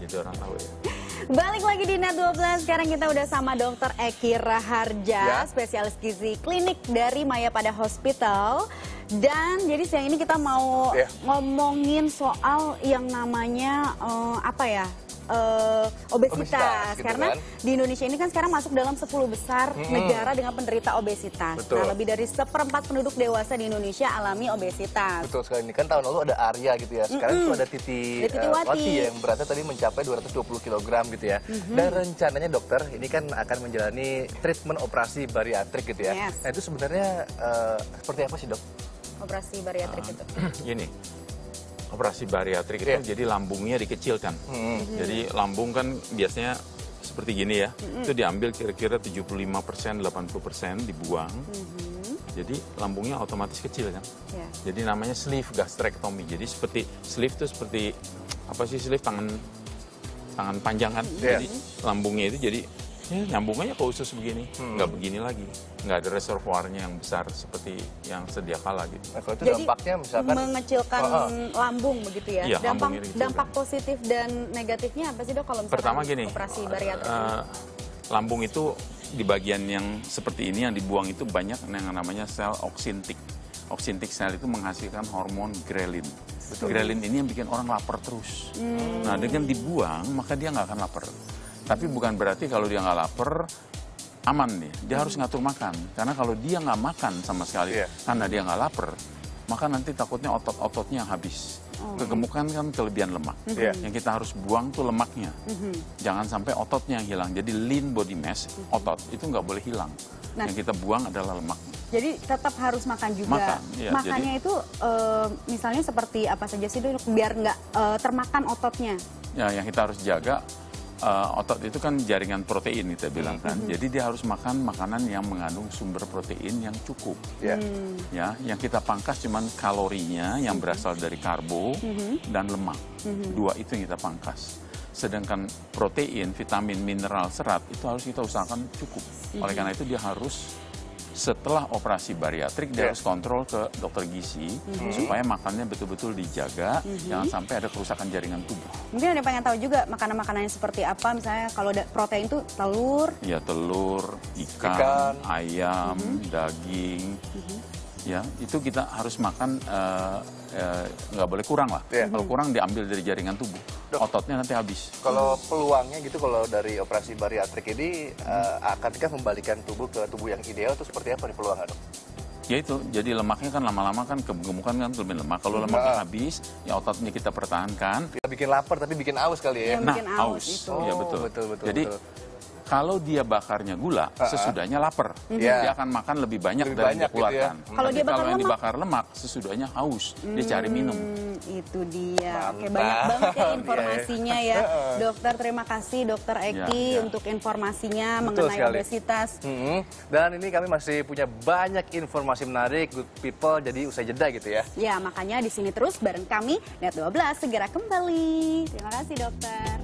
Jadi orang tahu ya. Balik lagi di Net 12, sekarang kita udah sama Dokter Eki Raharja, spesialis gizi klinik dari Mayapada Hospital. Dan jadi siang ini kita mau ngomongin soal yang namanya obesitas gitu karena kan? Di Indonesia ini kan sekarang masuk dalam 10 besar negara dengan penderita obesitas. Betul. Nah, lebih dari 1/4 penduduk dewasa di Indonesia alami obesitas. Betul sekali, ini kan tahun lalu ada Arya gitu ya, sekarang itu ada Titi Wati ya, yang beratnya tadi mencapai 220 kg gitu ya. Dan rencananya dokter ini kan akan menjalani treatment operasi bariatrik gitu ya. Nah itu sebenarnya seperti apa sih dok? Operasi bariatrik itu? Gini, operasi bariatrik itu jadi lambungnya dikecilkan. Jadi lambung kan biasanya seperti gini ya, itu diambil kira-kira 75%, 80% dibuang. Jadi lambungnya otomatis kecil kan. Jadi namanya sleeve gastrectomy. Jadi seperti sleeve itu seperti apa sih sleeve, tangan panjang kan. Jadi lambungnya itu jadi nyambung aja ke usus begini, nggak begini lagi, nggak ada reservoirnya yang besar seperti yang sedia kala gitu. Nah, kalau itu jadi dampaknya misalkan mengecilkan lambung begitu ya. Iya, dampak positif dan negatifnya apa sih dok kalau misalnya pertama gini, operasi bariatrik? Lambung itu di bagian yang seperti ini yang dibuang itu banyak yang namanya sel oksintik. Oksintik sel itu menghasilkan hormon ghrelin. Ghrelin ini yang bikin orang lapar terus. Nah dengan dibuang maka dia nggak akan lapar. Tapi bukan berarti kalau dia nggak lapar, aman nih. Dia harus ngatur makan. Karena kalau dia nggak makan sama sekali, karena dia nggak lapar, maka nanti takutnya otot-ototnya habis. Kegemukan kan kelebihan lemak. Yang kita harus buang tuh lemaknya. Jangan sampai ototnya yang hilang. Jadi lean body mass, otot, itu nggak boleh hilang. Nah, yang kita buang adalah lemaknya. Jadi tetap harus makan juga. Makannya itu misalnya seperti apa saja sih dok, biar nggak termakan ototnya? Ya, yang kita harus jaga, otot itu kan jaringan protein kita bilang kan. Jadi dia harus makan makanan yang mengandung sumber protein yang cukup. Ya, yang kita pangkas cuman kalorinya yang berasal dari karbo dan lemak. Dua itu yang kita pangkas. Sedangkan protein, vitamin, mineral, serat itu harus kita usahakan cukup. Oleh karena itu dia harus setelah operasi bariatrik dia harus kontrol ke dokter gizi supaya makannya betul-betul dijaga, jangan sampai ada kerusakan jaringan tubuh. Mungkin ada yang pengen tahu juga makanan-makanannya seperti apa, misalnya kalau protein itu telur. Ya telur, ikan, ayam, daging. Ya itu kita harus makan, nggak boleh kurang lah. Kalau kurang diambil dari jaringan tubuh, ototnya nanti habis. Kalau peluangnya gitu, kalau dari operasi bariatrik ini akankah membalikan tubuh ke tubuh yang ideal, itu seperti apa nih peluangnya dok? Ya itu, jadi lemaknya kan lama-lama kan kegemukan kan kelebihan lemak. Kalau lemaknya habis, ya ototnya kita pertahankan. Kita bikin lapar tapi bikin aus kali ya? Nah, aus. Iya betul. Jadi kalau dia bakarnya gula, sesudahnya lapar. Dia akan makan lebih banyak dari yang dia keluarkan. Gitu ya? Kalau yang dibakar lemak, sesudahnya haus. Dia cari minum. Itu dia. Oke, banyak banget ya informasinya ya. Dokter, terima kasih Dokter Eki untuk informasinya mengenai obesitas. Dan ini kami masih punya banyak informasi menarik, good people, jadi usai jeda gitu ya. Ya, makanya di sini terus bareng kami, Net 12 segera kembali. Terima kasih dokter.